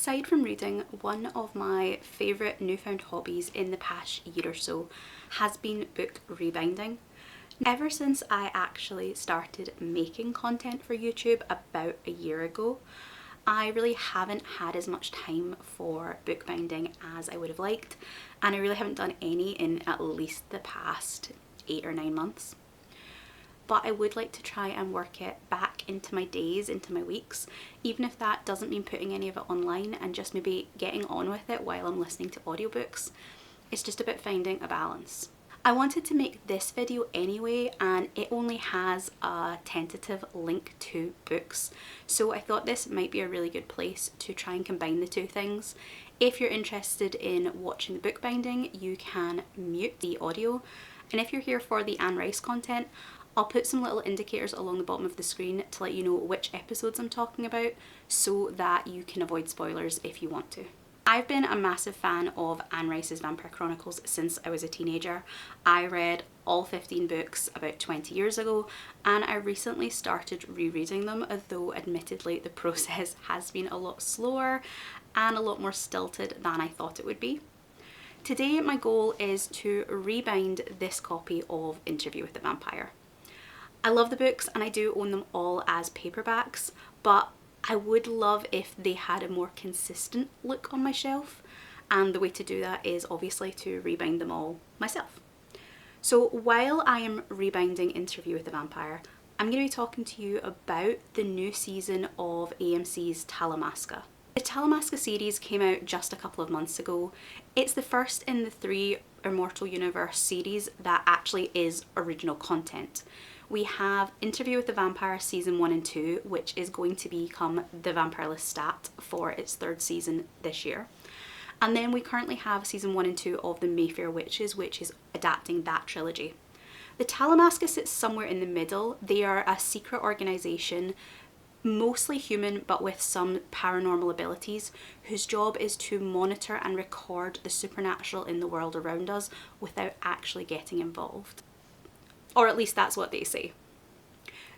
Aside from reading, one of my favourite newfound hobbies in the past year or so has been book rebinding. Ever since I actually started making content for YouTube about a year ago, I really haven't had as much time for bookbinding as I would have liked, and I really haven't done any in at least the past 8 or 9 months. But I would like to try and work it back into my days, into my weeks, even if that doesn't mean putting any of it online and just maybe getting on with it while I'm listening to audiobooks. It's just about finding a balance. I wanted to make this video anyway, and it only has a tentative link to books, so I thought this might be a really good place to try and combine the two things. If you're interested in watching the bookbinding, you can mute the audio, and if you're here for the Anne Rice content, I'll put some little indicators along the bottom of the screen to let you know which episodes I'm talking about so that you can avoid spoilers if you want to. I've been a massive fan of Anne Rice's Vampire Chronicles since I was a teenager. I read all 15 books about 20 years ago, and I recently started rereading them, although admittedly the process has been a lot slower and a lot more stilted than I thought it would be. Today my goal is to rebind this copy of Interview with the Vampire. I love the books and I do own them all as paperbacks, but I would love if they had a more consistent look on my shelf, and the way to do that is obviously to rebind them all myself. So while I am rebinding Interview with the Vampire, I'm going to be talking to you about the new season of AMC's Talamasca. The Talamasca series came out just a couple of months ago. It's the first in the 3 Immortal Universe series that actually is original content. We have Interview with the Vampire season 1 and 2, which is going to become the Vampire Lestat for its 3rd season this year. And then we currently have season 1 and 2 of the Mayfair Witches, which is adapting that trilogy. The Talamasca sits somewhere in the middle. They are a secret organisation, mostly human but with some paranormal abilities, whose job is to monitor and record the supernatural in the world around us without actually getting involved. Or at least that's what they say.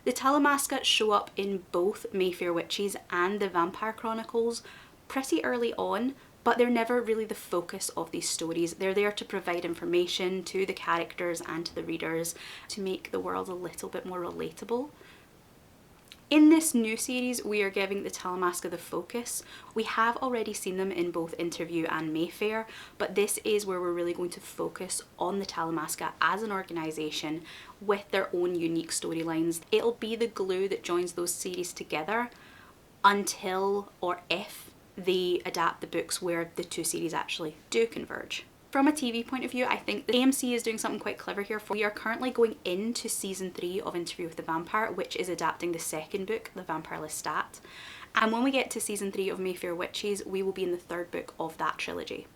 The Talamasca show up in both Mayfair Witches and the Vampire Chronicles pretty early on, but they're never really the focus of these stories. They're there to provide information to the characters and to the readers to make the world a little bit more relatable. In this new series, we are giving the Talamasca the focus. We have already seen them in both Interview and Mayfair, but this is where we're really going to focus on the Talamasca as an organisation with their own unique storylines. It'll be the glue that joins those series together until or if they adapt the books where the two series actually do converge. From a TV point of view, I think the AMC is doing something quite clever here. We are currently going into season 3 of Interview with the Vampire, which is adapting the 2nd book, the Vampire Lestat. And when we get to season 3 of Mayfair Witches, we will be in the 3rd book of that trilogy.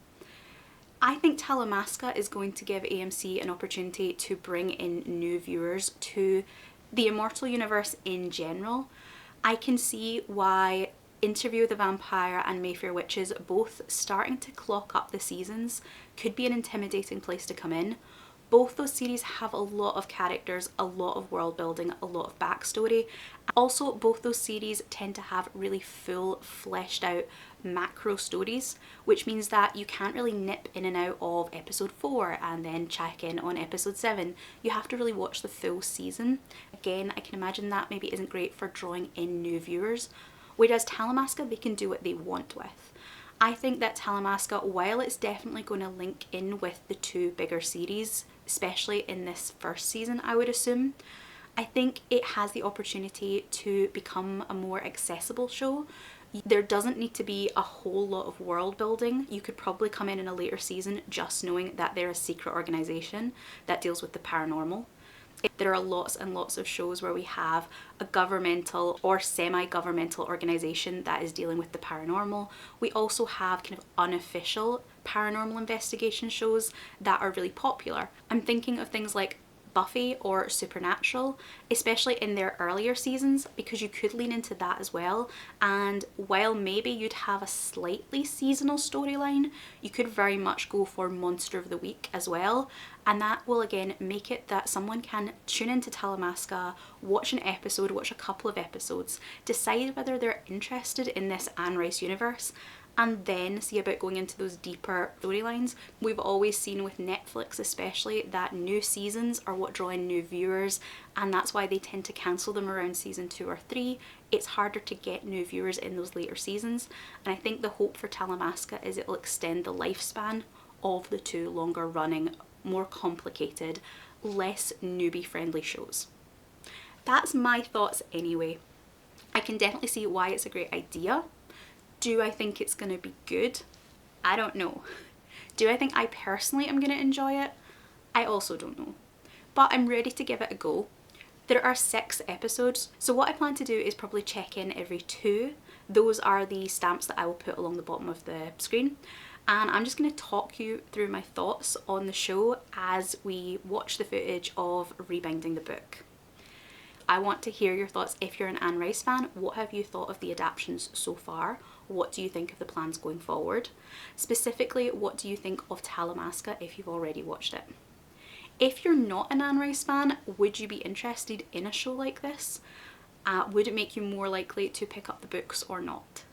I think Talamasca is going to give AMC an opportunity to bring in new viewers to the Immortal Universe in general. I can see why Interview with the Vampire and Mayfair Witches, both starting to clock up the seasons, could be an intimidating place to come in. Both those series have a lot of characters, a lot of world building, a lot of backstory. Also, both those series tend to have really full, fleshed out macro stories, which means that you can't really nip in and out of episode 4 and then check in on episode 7. You have to really watch the full season. Again, I can imagine that maybe isn't great for drawing in new viewers. Whereas Talamasca, they can do what they want with. I think that Talamasca, while it's definitely going to link in with the 2 bigger series, especially in this 1st season, I would assume, I think it has the opportunity to become a more accessible show. There doesn't need to be a whole lot of world building. You could probably come in a later season just knowing that they're a secret organisation that deals with the paranormal. There are lots and lots of shows where we have a governmental or semi-governmental organisation that is dealing with the paranormal. We also have kind of unofficial paranormal investigation shows that are really popular. I'm thinking of things like Buffy or Supernatural, especially in their earlier seasons, because you could lean into that as well. And while maybe you'd have a slightly seasonal storyline, you could very much go for Monster of the Week as well. And that will again make it that someone can tune into Talamasca, watch an episode, watch a couple of episodes, decide whether they're interested in this Anne Rice universe, and then see about going into those deeper storylines. We've always seen with Netflix especially that new seasons are what draw in new viewers, and that's why they tend to cancel them around season 2 or 3. It's harder to get new viewers in those later seasons, and I think the hope for Talamasca is it will extend the lifespan of the 2 longer running, more complicated, less newbie friendly shows. That's my thoughts anyway. I can definitely see why it's a great idea. Do I think it's going to be good? I don't know. Do I think I personally am going to enjoy it? I also don't know. But I'm ready to give it a go. There are 6 episodes, so what I plan to do is probably check in every 2. Those are the stamps that I will put along the bottom of the screen. And I'm just going to talk you through my thoughts on the show as we watch the footage of Rebinding the book. I want to hear your thoughts. If you're an Anne Rice fan, what have you thought of the adaptations so far? What do you think of the plans going forward? Specifically, what do you think of Talamasca if you've already watched it? If you're not an Anne Rice fan, would you be interested in a show like this? Would it make you more likely to pick up the books or not?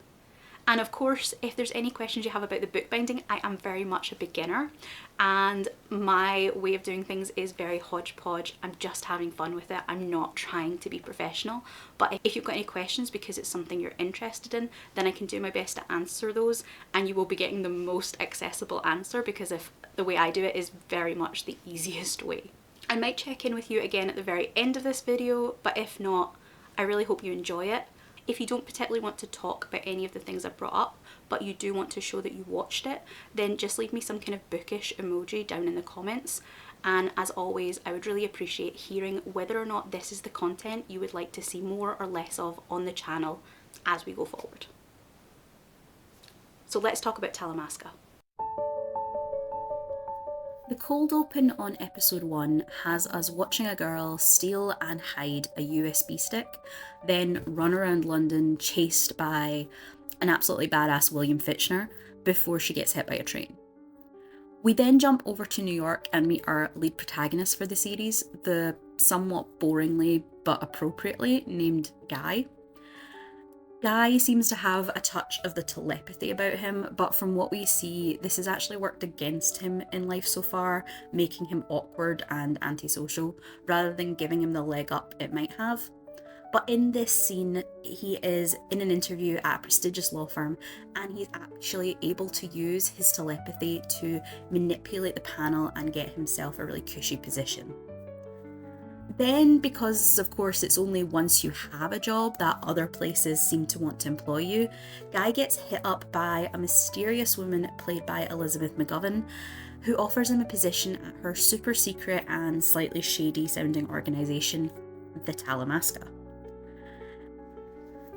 And of course, if there's any questions you have about the bookbinding, I am very much a beginner and my way of doing things is very hodgepodge. I'm just having fun with it. I'm not trying to be professional. But if you've got any questions because it's something you're interested in, then I can do my best to answer those, and you will be getting the most accessible answer, because if the way I do it is very much the easiest way. I might check in with you again at the very end of this video, but if not, I really hope you enjoy it. If you don't particularly want to talk about any of the things I've brought up, but you do want to show that you watched it, then just leave me some kind of bookish emoji down in the comments. And as always, I would really appreciate hearing whether or not this is the content you would like to see more or less of on the channel as we go forward. So let's talk about Talamasca. The cold open on episode 1 has us watching a girl steal and hide a USB stick, then run around London chased by an absolutely badass William Fitchner before she gets hit by a train. We then jump over to New York and meet our lead protagonist for the series, the somewhat boringly but appropriately named Guy. Guy seems to have a touch of the telepathy about him, but from what we see, this has actually worked against him in life so far, making him awkward and antisocial, rather than giving him the leg up it might have. But in this scene, he is in an interview at a prestigious law firm, and he's actually able to use his telepathy to manipulate the panel and get himself a really cushy position. Then, because of course it's only once you have a job that other places seem to want to employ you, Guy gets hit up by a mysterious woman played by Elizabeth McGovern, who offers him a position at her super secret and slightly shady sounding organisation, the Talamasca.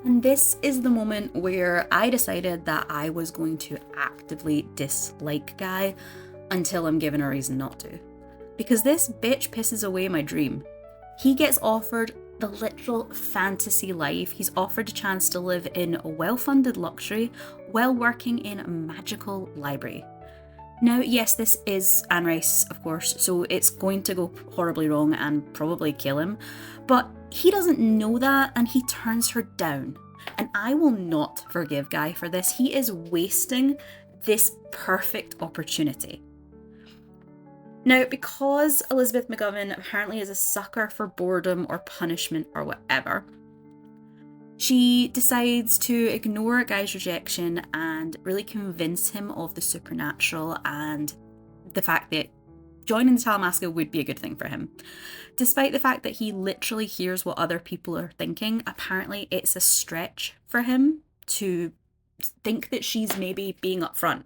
And this is the moment where I decided that I was going to actively dislike Guy until I'm given a reason not to. Because this bitch pisses away my dream. He gets offered the literal fantasy life. He's offered a chance to live in well-funded luxury while working in a magical library. Now, yes, this is Anne Rice, of course, so it's going to go horribly wrong and probably kill him, but he doesn't know that and he turns her down. And I will not forgive Guy for this. He is wasting this perfect opportunity. Now, because Elizabeth McGovern apparently is a sucker for boredom or punishment or whatever, she decides to ignore Guy's rejection and really convince him of the supernatural and the fact that joining the Talamasca would be a good thing for him. Despite the fact that he literally hears what other people are thinking, apparently it's a stretch for him to think that she's maybe being upfront.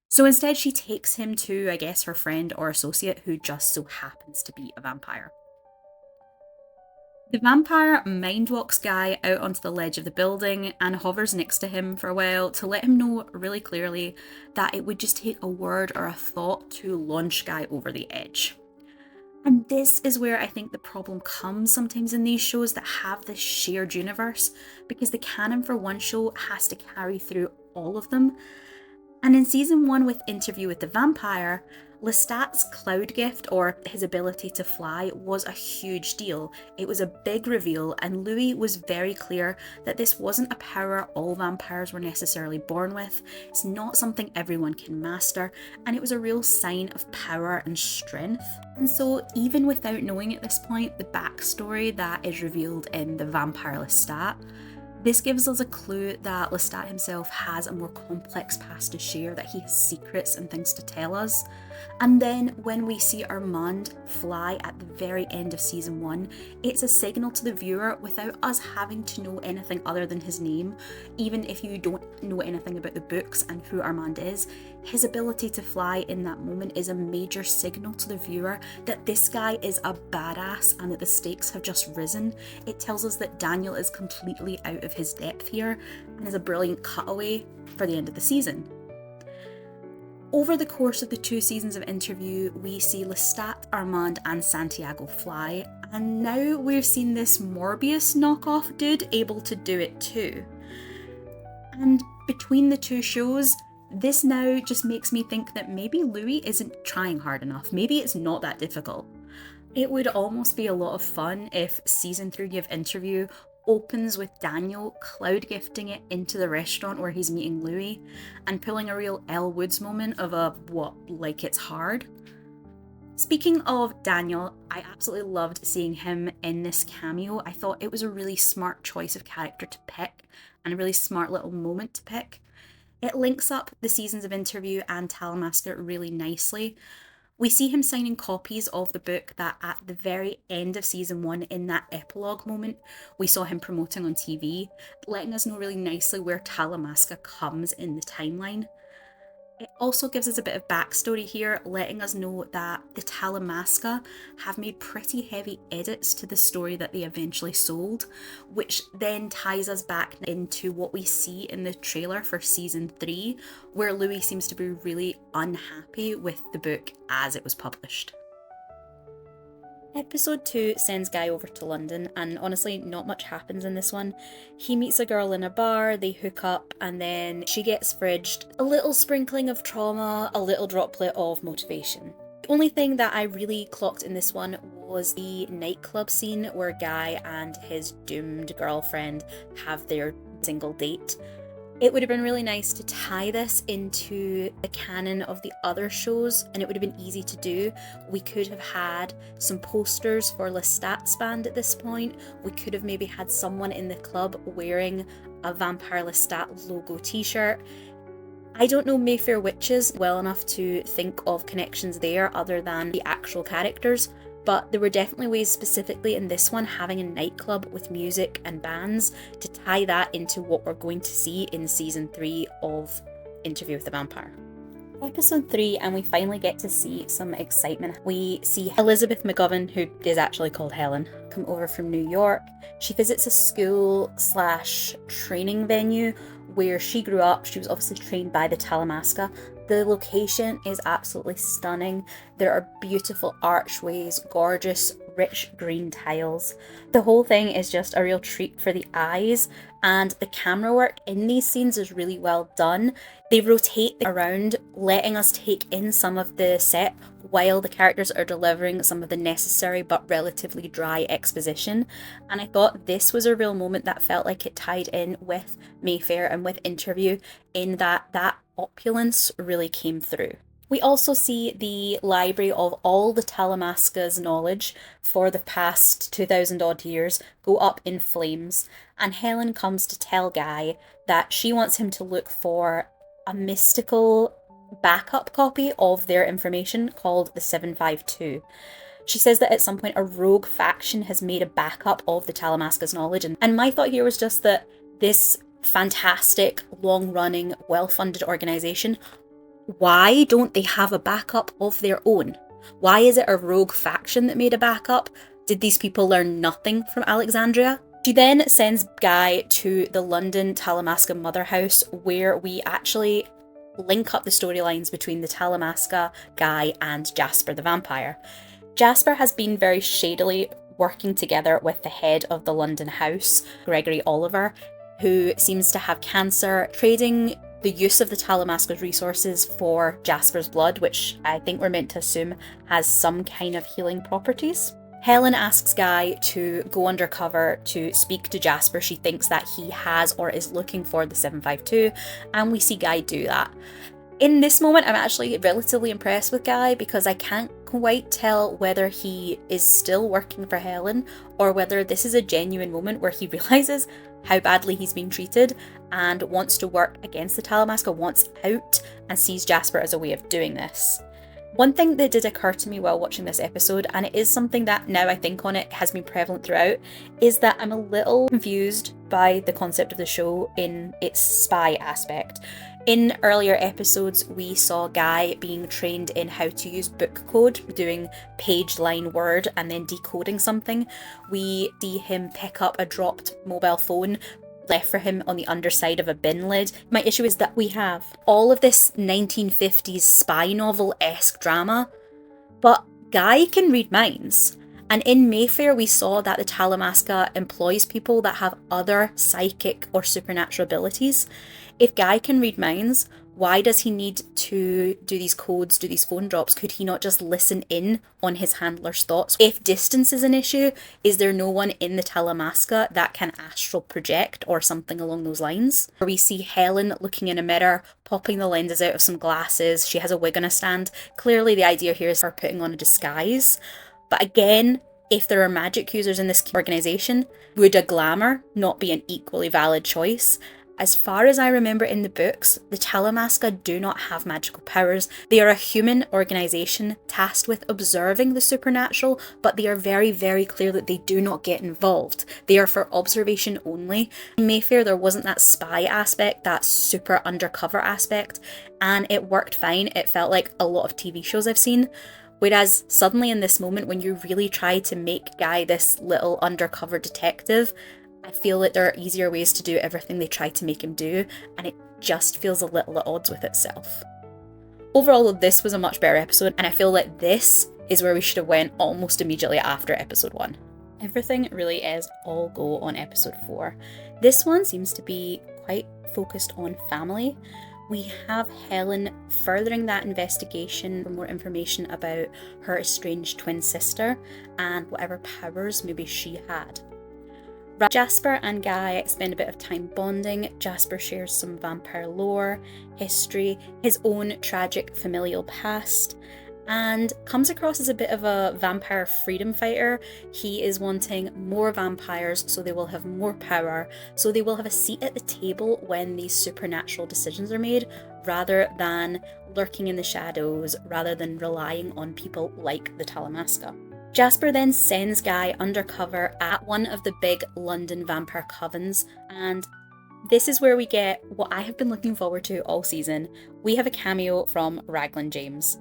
So instead she takes him to, I guess, her friend or associate who just so happens to be a vampire. The vampire mind-walks Guy out onto the ledge of the building and hovers next to him for a while to let him know really clearly that it would just take a word or a thought to launch Guy over the edge. And this is where I think the problem comes sometimes in these shows that have this shared universe, because the canon for one show has to carry through all of them. And in season 1 with Interview with the Vampire, Lestat's cloud gift, or his ability to fly, was a huge deal. It was a big reveal, and Louis was very clear that this wasn't a power all vampires were necessarily born with. It's not something everyone can master, and it was a real sign of power and strength. And so, even without knowing at this point the backstory that is revealed in the Vampire Lestat, this gives us a clue that Lestat himself has a more complex past to share, that he has secrets and things to tell us. And then when we see Armand fly at the very end of season 1, it's a signal to the viewer without us having to know anything other than his name. Even if you don't know anything about the books and who Armand is, his ability to fly in that moment is a major signal to the viewer that this guy is a badass and that the stakes have just risen. It tells us that Daniel is completely out of his depth here and is a brilliant cutaway for the end of the season. Over the course of the 2 seasons of interview, we see Lestat, Armand and Santiago fly, and now we've seen this Morbius knockoff dude able to do it too. And between the 2 shows, this now just makes me think that maybe Louis isn't trying hard enough. Maybe it's not that difficult. It would almost be a lot of fun if season 3 of interview opens with Daniel cloud gifting it into the restaurant where he's meeting Louis and pulling a real Elle Woods moment of a what, like it's hard. Speaking of Daniel, I absolutely loved seeing him in this cameo. I thought it was a really smart choice of character to pick and a really smart little moment to pick. It links up the seasons of interview and Talamasca really nicely. We see him signing copies of the book that at the very end of season 1, in that epilogue moment, we saw him promoting on TV, letting us know really nicely where Talamasca comes in the timeline. It also gives us a bit of backstory here, letting us know that the Talamasca have made pretty heavy edits to the story that they eventually sold, which then ties us back into what we see in the trailer for season 3, where Louis seems to be really unhappy with the book as it was published. Episode 2 sends Guy over to London, and honestly not much happens in this one. He meets a girl in a bar, they hook up, and then she gets fridged. A little sprinkling of trauma, a little droplet of motivation. The only thing that I really clocked in this one was the nightclub scene where Guy and his doomed girlfriend have their single date. It would have been really nice to tie this into the canon of the other shows, and it would have been easy to do. We could have had some posters for Lestat's band at this point. We could have maybe had someone in the club wearing a Vampire Lestat logo t-shirt. I don't know Mayfair witches well enough to think of connections there other than the actual characters, but there were definitely ways, specifically in this one, having a nightclub with music and bands, to tie that into what we're going to see in season 3 of Interview with the Vampire. Episode 3, and we finally get to see some excitement. We see Elizabeth McGovern, who is actually called Helen, come over from New York. She visits a school/training venue where she grew up. She was obviously trained by the Talamasca. The location is absolutely stunning. There are beautiful archways, gorgeous, rich green tiles. The whole thing is just a real treat for the eyes, and the camera work in these scenes is really well done. They rotate around, letting us take in some of the set while the characters are delivering some of the necessary but relatively dry exposition. And I thought this was a real moment that felt like it tied in with Mayfair and with Interview, in that opulence really came through. We also see the library of all the Talamasca's knowledge for the past 2,000 odd years go up in flames, and Helen comes to tell Guy that she wants him to look for a mystical backup copy of their information called the 752. She says that at some point a rogue faction has made a backup of the Talamasca's knowledge, and my thought here was just that this fantastic, long-running, well-funded organisation, why don't they have a backup of their own? Why is it a rogue faction that made a backup? Did these people learn nothing from Alexandria? She then sends Guy to the London Talamasca mother house, where we actually link up the storylines between the Talamasca, Guy and Jasper the vampire. Jasper has been very shadily working together with the head of the London house, Gregory Oliver, who seems to have cancer, trading the use of the Talamasca's resources for Jasper's blood, which I think we're meant to assume has some kind of healing properties. Helen asks Guy to go undercover to speak to Jasper. She thinks that he has or is looking for the 752, and we see Guy do that. In this moment, I'm actually relatively impressed with Guy because I can't quite tell whether he is still working for Helen or whether this is a genuine moment where he realises how badly he's been treated and wants to work against the Talamasca, wants out, and sees Jasper as a way of doing this. One thing that did occur to me while watching this episode, and it is something that now I think on it has been prevalent throughout, is that I'm a little confused by the concept of the show in its spy aspect. In earlier episodes, we saw Guy being trained in how to use book code, doing page, line, word, and then decoding something. We see him pick up a dropped mobile phone left for him on the underside of a bin lid. My issue is that we have all of this 1950s spy novel-esque drama, but Guy can read minds. And in Mayfair, we saw that the Talamasca employs people that have other psychic or supernatural abilities. If Guy can read minds, why does he need to do these codes, do these phone drops? Could he not just listen in on his handler's thoughts? If distance is an issue, is there no one in the Talamasca that can astral project or something along those lines? Or we see Helen looking in a mirror, popping the lenses out of some glasses. She has a wig on a stand. Clearly the idea here is for putting on a disguise. But again, if there are magic users in this organisation, would a glamour not be an equally valid choice? As far as I remember in the books, the Talamasca do not have magical powers. They are a human organisation tasked with observing the supernatural, but they are very, very clear that they do not get involved. They are for observation only. In Mayfair, there wasn't that spy aspect, that super undercover aspect, and it worked fine. It felt like a lot of TV shows I've seen. Whereas suddenly in this moment, when you really try to make Guy this little undercover detective, I feel that there are easier ways to do everything they try to make him do, and it just feels a little at odds with itself. Overall, this was a much better episode, and I feel like this is where we should have went almost immediately after episode 1. Everything really is all go on episode 4. This one seems to be quite focused on family. We have Helen furthering that investigation for more information about her estranged twin sister and whatever powers maybe she had. Jasper and Guy spend a bit of time bonding. Jasper shares some vampire lore, history, his own tragic familial past, and comes across as a bit of a vampire freedom fighter. He is wanting more vampires so they will have more power, so they will have a seat at the table when these supernatural decisions are made, rather than lurking in the shadows, rather than relying on people like the Talamasca. Jasper then sends Guy undercover at one of the big London vampire covens, and this is where we get what I have been looking forward to all season. We have a cameo from Raglan James.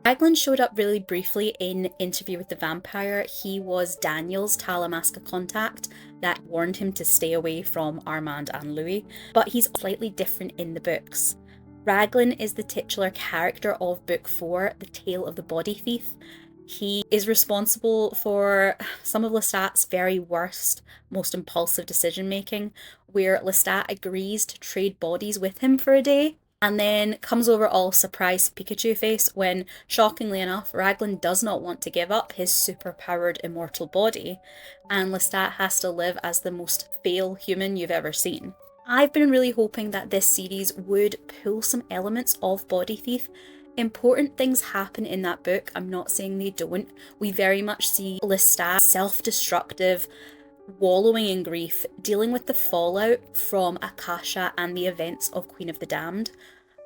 Raglan showed up really briefly in Interview with the Vampire. He was Daniel's Talamasca contact that warned him to stay away from Armand and Louis, but he's slightly different in the books. Raglan is the titular character of Book 4, The Tale of the Body Thief. He is responsible for some of Lestat's very worst, most impulsive decision making, where Lestat agrees to trade bodies with him for a day, and then comes over all surprised Pikachu face when, shockingly enough, Raglan does not want to give up his super-powered immortal body, and Lestat has to live as the most fail human you've ever seen. I've been really hoping that this series would pull some elements of Body Thief. Important things happen in that book, I'm not saying they don't. We very much see Lestat self-destructive, wallowing in grief, dealing with the fallout from Akasha and the events of Queen of the Damned.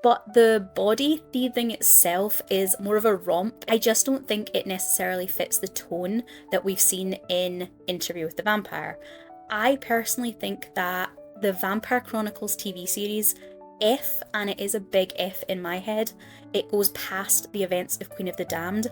But the body thieving itself is more of a romp. I just don't think it necessarily fits the tone that we've seen in Interview with the Vampire. I personally think that the Vampire Chronicles TV series, if, and it is a big if in my head, it goes past the events of Queen of the Damned,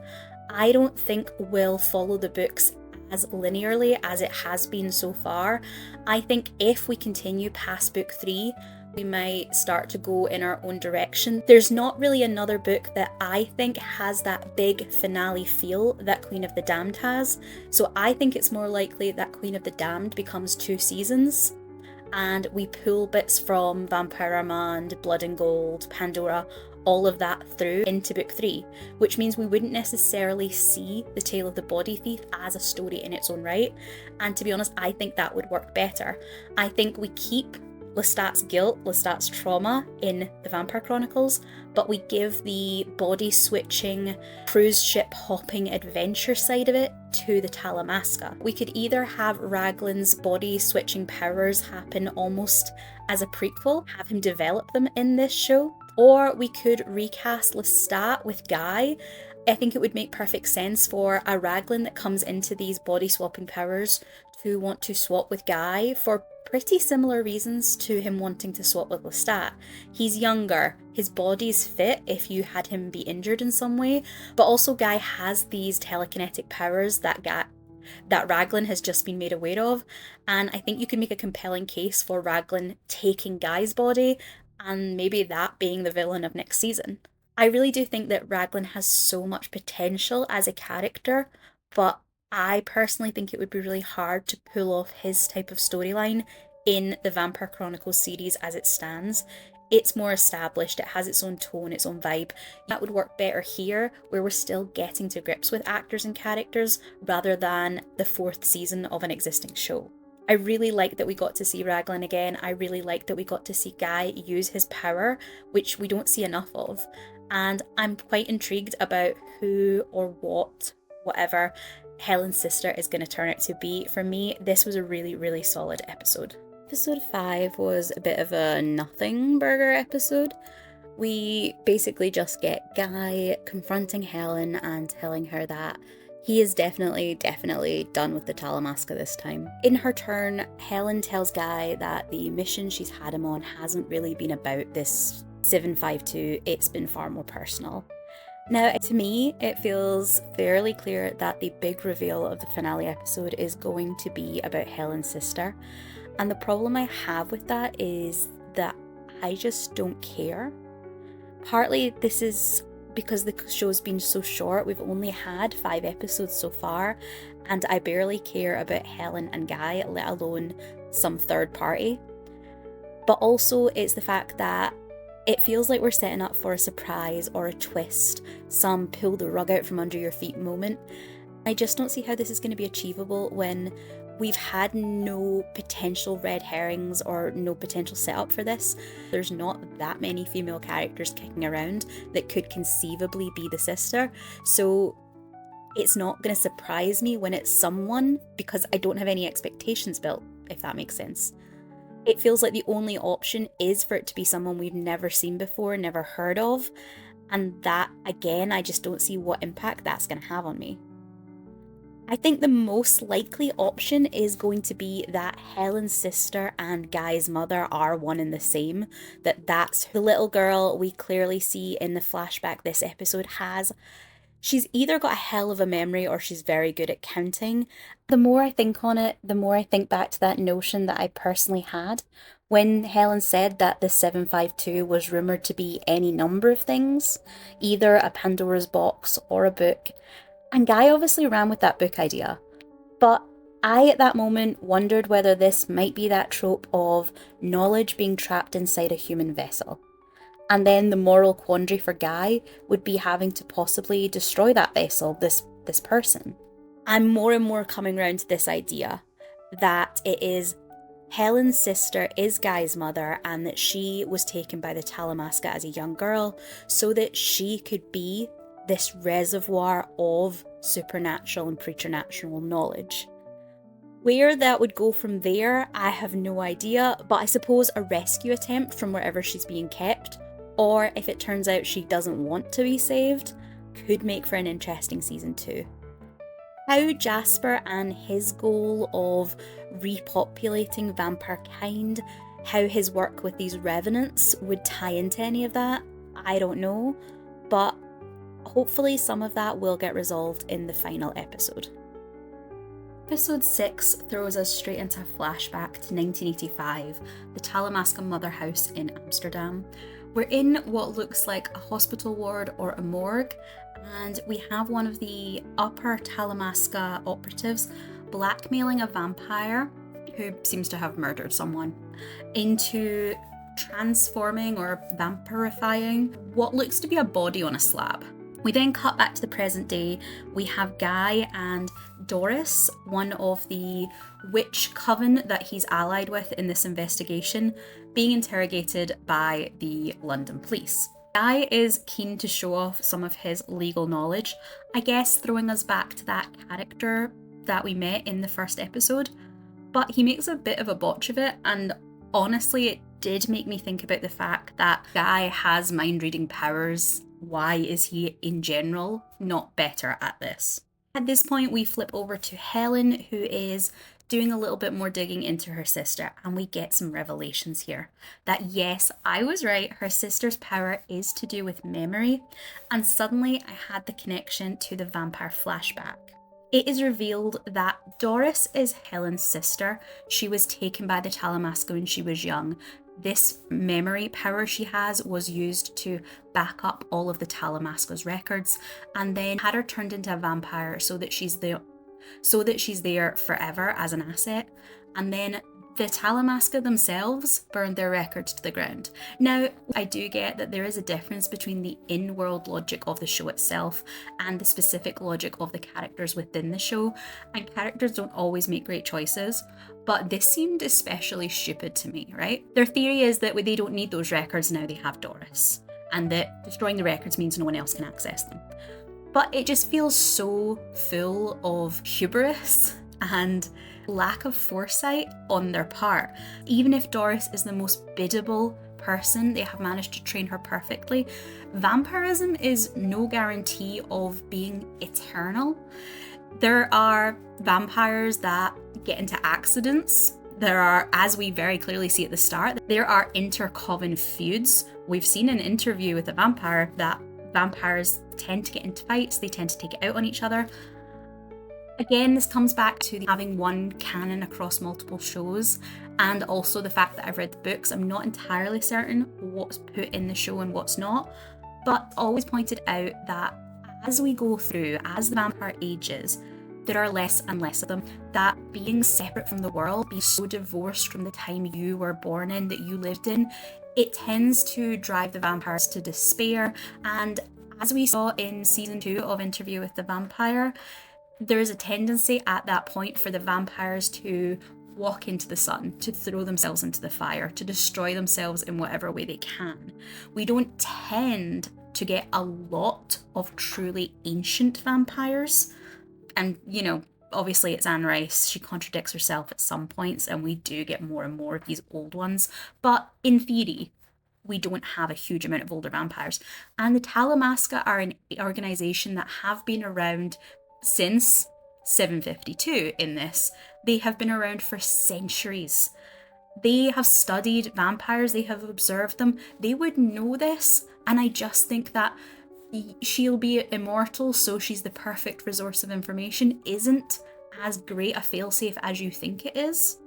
I don't think will follow the books as linearly as it has been so far. I think if we continue past book 3, we might start to go in our own direction. There's not really another book that I think has that big finale feel that Queen of the Damned has, so I think it's more likely that Queen of the Damned becomes 2 seasons. and we pull bits from Vampire Armand, Blood and Gold, Pandora, all of that through into book 3, which means we wouldn't necessarily see The Tale of the Body Thief as a story in its own right. And to be honest, I think that would work better. I think we keep Lestat's guilt, Lestat's trauma in the Vampire Chronicles, but we give the body switching, cruise ship hopping adventure side of it to the Talamasca. We could either have Raglan's body switching powers happen almost as a prequel, have him develop them in this show, or we could recast Lestat with Guy. I think it would make perfect sense for a Raglan that comes into these body swapping powers to want to swap with Guy for pretty similar reasons to him wanting to swap with Lestat. He's younger, his body's fit if you had him be injured in some way, but also Guy has these telekinetic powers that Raglan has just been made aware of, and I think you can make a compelling case for Raglan taking Guy's body and maybe that being the villain of next season. I really do think that Raglan has so much potential as a character, but I personally think it would be really hard to pull off his type of storyline in the Vampire Chronicles series as it stands. It's more established, it has its own tone, its own vibe. That would work better here, where we're still getting to grips with actors and characters, rather than the 4th season of an existing show. I really like that we got to see Raglan again. I really like that we got to see Guy use his power, which we don't see enough of. And I'm quite intrigued about who or whatever Helen's sister is going to turn out to be. For me, this was a really, really solid episode. Episode 5 was a bit of a nothing burger episode. We basically just get Guy confronting Helen and telling her that he is definitely done with the Talamasca this time. In her turn, Helen tells Guy that the mission she's had him on hasn't really been about this 752, it's been far more personal. Now, to me, it feels fairly clear that the big reveal of the finale episode is going to be about Helen's sister. And the problem I have with that is that I just don't care. Partly this is because the show's been so short. We've only had 5 episodes so far, and I barely care about Helen and Guy, let alone some third party. But also it's the fact that it feels like we're setting up for a surprise or a twist, some pull the rug out from under your feet moment. I just don't see how this is going to be achievable when we've had no potential red herrings or no potential setup for this. There's not that many female characters kicking around that could conceivably be the sister, so it's not going to surprise me when it's someone because I don't have any expectations built, if that makes sense. It feels like the only option is for it to be someone we've never seen before, never heard of, and that, again, I just don't see what impact that's going to have on me. I think the most likely option is going to be that Helen's sister and Guy's mother are one and the same, that's the little girl we clearly see in the flashback this episode has. She's either got a hell of a memory or she's very good at counting. The more I think on it, the more I think back to that notion that I personally had when Helen said that the 752 was rumoured to be any number of things, either a Pandora's box or a book. And Guy obviously ran with that book idea. But I, at that moment, wondered whether this might be that trope of knowledge being trapped inside a human vessel. And then the moral quandary for Guy would be having to possibly destroy that vessel, this person. I'm more and more coming around to this idea that it is Helen's sister is Guy's mother and that she was taken by the Talamasca as a young girl so that she could be this reservoir of supernatural and preternatural knowledge. Where that would go from there, I have no idea, but I suppose a rescue attempt from wherever she's being kept, or if it turns out she doesn't want to be saved, could make for an interesting season 2. How Jasper and his goal of repopulating vampire kind, how his work with these revenants would tie into any of that, I don't know, but hopefully some of that will get resolved in the final episode. Episode 6 throws us straight into a flashback to 1985, the Talamasca mother house in Amsterdam. We're in what looks like a hospital ward or a morgue, and we have one of the upper Talamasca operatives blackmailing a vampire who seems to have murdered someone, into transforming or vampirifying what looks to be a body on a slab. We then cut back to the present day. We have Guy and Doris, one of the witch coven that he's allied with in this investigation, being interrogated by the London police. Guy is keen to show off some of his legal knowledge, I guess throwing us back to that character that we met in the first episode, but he makes a bit of a botch of it, and honestly it did make me think about the fact that Guy has mind-reading powers. Why is he in general not better at this? At this point we flip over to Helen, who is doing a little bit more digging into her sister, and we get some revelations here. That yes, I was right, her sister's power is to do with memory, and suddenly I had the connection to the vampire flashback. It is revealed that Doris is Helen's sister. She was taken by the Talamasca when she was young. This memory power she has was used to back up all of the Talamasca's records, and then had her turned into a vampire so that she's there forever as an asset. And then the Talamasca themselves burned their records to the ground. Now, I do get that there is a difference between the in-world logic of the show itself and the specific logic of the characters within the show, and characters don't always make great choices, but this seemed especially stupid to me, right? Their theory is that they don't need those records now they have Doris, and that destroying the records means no one else can access them. But it just feels so full of hubris and lack of foresight on their part. Even if Doris is the most biddable person, they have managed to train her perfectly. Vampirism is no guarantee of being eternal. There are vampires that get into accidents. There are, as we very clearly see at the start, there are inter-coven feuds. We've seen an interview with a vampire that vampires tend to get into fights, they tend to take it out on each other. Again, this comes back to having one canon across multiple shows, and also the fact that I've read the books. I'm not entirely certain what's put in the show and what's not, but always pointed out that as we go through, as the vampire ages, there are less and less of them. That being separate from the world, being so divorced from the time you were born in, that you lived in, it tends to drive the vampires to despair. And as we saw in season 2 of Interview with the Vampire, there is a tendency at that point for the vampires to walk into the sun, to throw themselves into the fire, to destroy themselves in whatever way they can. We don't tend to get a lot of truly ancient vampires. And, obviously it's Anne Rice, she contradicts herself at some points, and we do get more and more of these old ones. But in theory, we don't have a huge amount of older vampires. And the Talamasca are an organisation that have been around since 752 in this. They have been around for centuries. They have studied vampires, they have observed them. They would know this, and I just think that she'll be immortal, so she's the perfect resource of information isn't as great a failsafe as you think it is.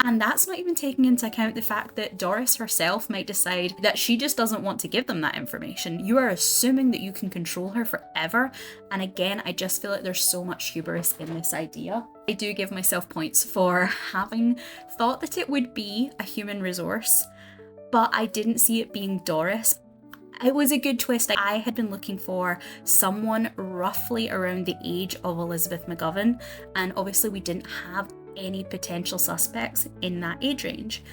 And that's not even taking into account the fact that Doris herself might decide that she just doesn't want to give them that information. You are assuming that you can control her forever. And again, I just feel like there's so much hubris in this idea. I do give myself points for having thought that it would be a human resource, but I didn't see it being Doris. It was a good twist. I had been looking for someone roughly around the age of Elizabeth McGovern, and obviously we didn't have any potential suspects in that age range.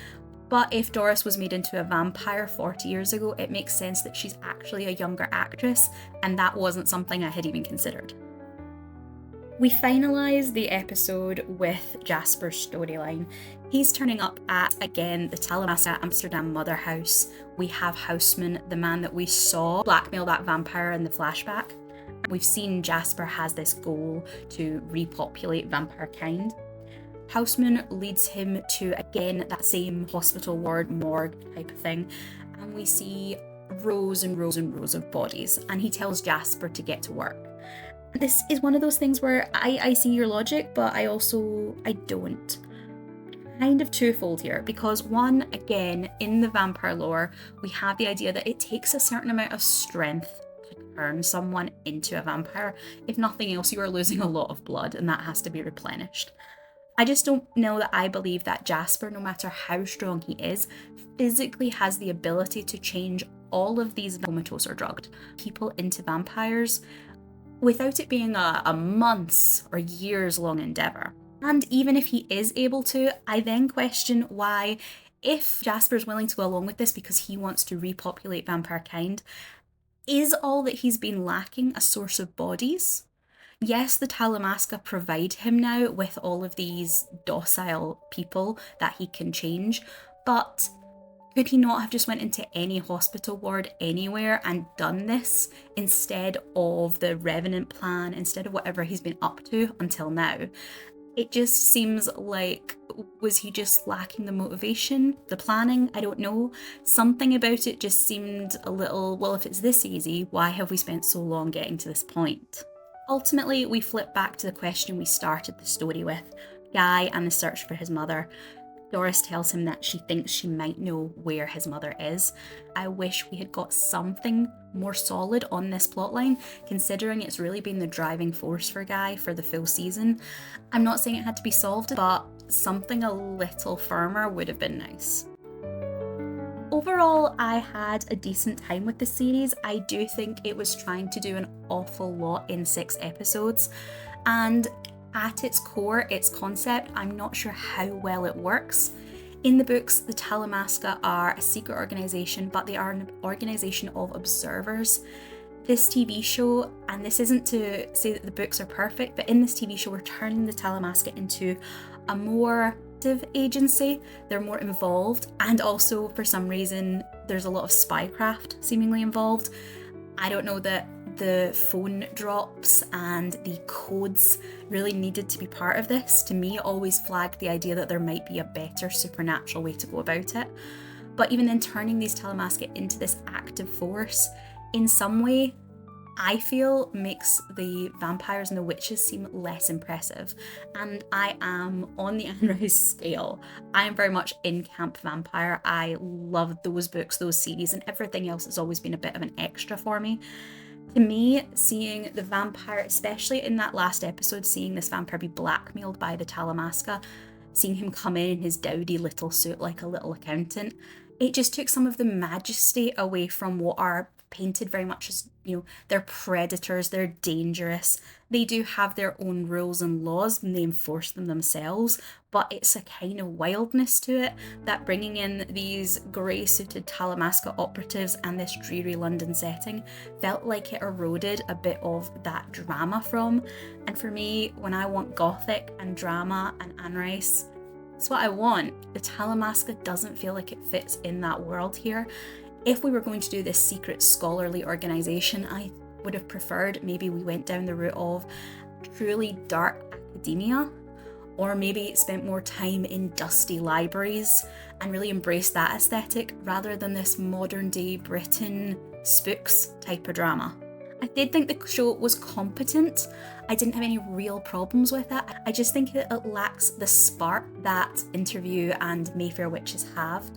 But if Doris was made into a vampire 40 years ago, it makes sense that she's actually a younger actress, and that wasn't something I had even considered. We finalise the episode with Jasper's storyline. He's turning up at, again, the Talamasca Amsterdam mother house. We have Houseman, the man that we saw blackmail that vampire in the flashback. We've seen Jasper has this goal to repopulate vampire kind. Houseman leads him to, again, that same hospital ward, morgue type of thing, and we see rows and rows and rows of bodies, and he tells Jasper to get to work. This is one of those things where I see your logic, but I don't. Kind of twofold here, because one, again, in the vampire lore, we have the idea that it takes a certain amount of strength to turn someone into a vampire. If nothing else, you are losing a lot of blood, and that has to be replenished. I just don't know that I believe that Jasper, no matter how strong he is, physically has the ability to change all of these comatose or drugged people into vampires without it being a months or years long endeavour. And even if he is able to, I then question why, if Jasper's willing to go along with this because he wants to repopulate vampire kind, is all that he's been lacking a source of bodies? Yes, the Talamasca provide him now with all of these docile people that he can change, but could he not have just went into any hospital ward anywhere and done this instead of the Revenant plan, instead of whatever he's been up to until now? It just seems like, was he just lacking the motivation, the planning? I don't know. Something about it just seemed a little, well, if it's this easy, why have we spent so long getting to this point? Ultimately, we flip back to the question we started the story with, Guy and the search for his mother. Doris tells him that she thinks she might know where his mother is. I wish we had got something more solid on this plotline, considering it's really been the driving force for Guy for the full season. I'm not saying it had to be solved, but something a little firmer would have been nice. Overall, I had a decent time with the series. I do think it was trying to do an awful lot in 6 episodes, and at its core, its concept, I'm not sure how well it works. In the books, the Talamasca are a secret organisation, but they are an organisation of observers. This TV show, and this isn't to say that the books are perfect, but in this TV show, we're turning the Talamasca into a more active agency. They're more involved, and also for some reason, there's a lot of spycraft seemingly involved. I don't know that the phone drops and the codes really needed to be part of this. To me, it always flagged the idea that there might be a better supernatural way to go about it. But even then, turning these Talamasca into this active force, in some way, I feel makes the vampires and the witches seem less impressive. And I am on the Anne Rice scale. I am very much in Camp Vampire. I love those books, those series, and everything else has always been a bit of an extra for me. To me, seeing the vampire, especially in that last episode, seeing this vampire be blackmailed by the Talamasca, seeing him come in his dowdy little suit like a little accountant, it just took some of the majesty away from what are painted very much as, they're predators, they're dangerous. They do have their own rules and laws and they enforce them themselves, but it's a kind of wildness to it that bringing in these grey-suited Talamasca operatives and this dreary London setting felt like it eroded a bit of that drama from. And for me, when I want gothic and drama and Anne Rice, that's what I want. The Talamasca doesn't feel like it fits in that world here. If we were going to do this secret scholarly organisation, I would have preferred maybe we went down the route of truly dark academia, or maybe spent more time in dusty libraries and really embraced that aesthetic rather than this modern day Britain spooks type of drama. I did think the show was competent. I didn't have any real problems with it. I just think it lacks the spark that Interview and Mayfair Witches have.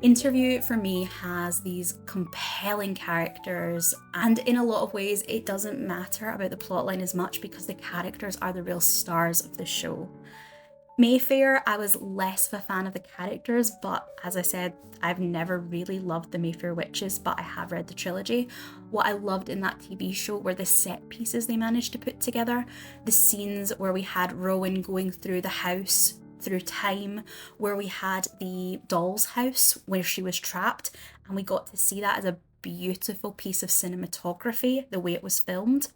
Interview for me has these compelling characters, and in a lot of ways it doesn't matter about the plotline as much because the characters are the real stars of the show. Mayfair, I was less of a fan of the characters, but as I said, I've never really loved the Mayfair Witches, but I have read the trilogy. What I loved in that TV show were the set pieces they managed to put together, the scenes where we had Rowan going through the house through time, where we had the doll's house where she was trapped, and we got to see that as a beautiful piece of cinematography, the way it was filmed.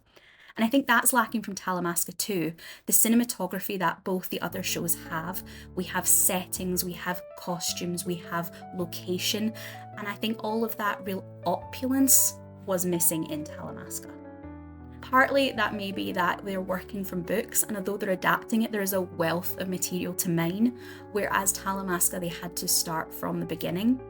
And I think that's lacking from Talamasca too, the cinematography that both the other shows have. We have settings, we have costumes, we have location, and I think all of that real opulence was missing in Talamasca. Partly that may be that they're working from books, and although they're adapting it, there is a wealth of material to mine, whereas Talamasca they had to start from the beginning.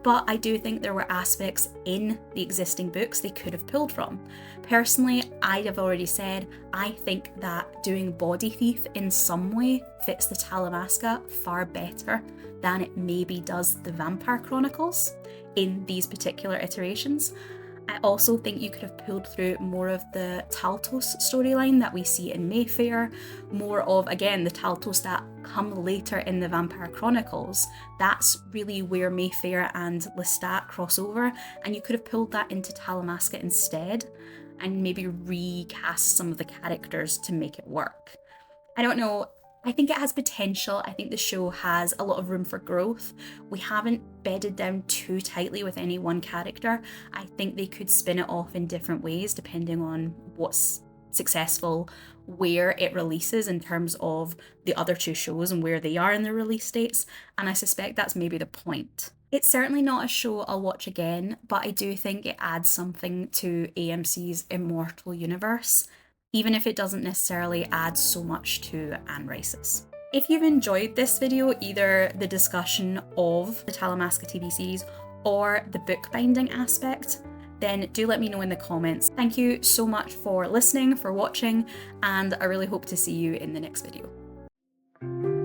But I do think there were aspects in the existing books they could have pulled from. Personally, I have already said, I think that doing Body Thief in some way fits the Talamasca far better than it maybe does the Vampire Chronicles in these particular iterations. I also think you could have pulled through more of the Taltos storyline that we see in Mayfair, more of, again, the Taltos that come later in the Vampire Chronicles. That's really where Mayfair and Lestat cross over, and you could have pulled that into Talamasca instead, and maybe recast some of the characters to make it work. I don't know. I think it has potential. I think the show has a lot of room for growth. We haven't bedded down too tightly with any one character. I think they could spin it off in different ways depending on what's successful, where it releases in terms of the other two shows and where they are in their release dates. And I suspect that's maybe the point. It's certainly not a show I'll watch again, but I do think it adds something to AMC's Immortal Universe, even if it doesn't necessarily add so much to Anne Rice's. If you've enjoyed this video, either the discussion of the Talamasca TV series or the bookbinding aspect, then do let me know in the comments. Thank you so much for listening, for watching, and I really hope to see you in the next video.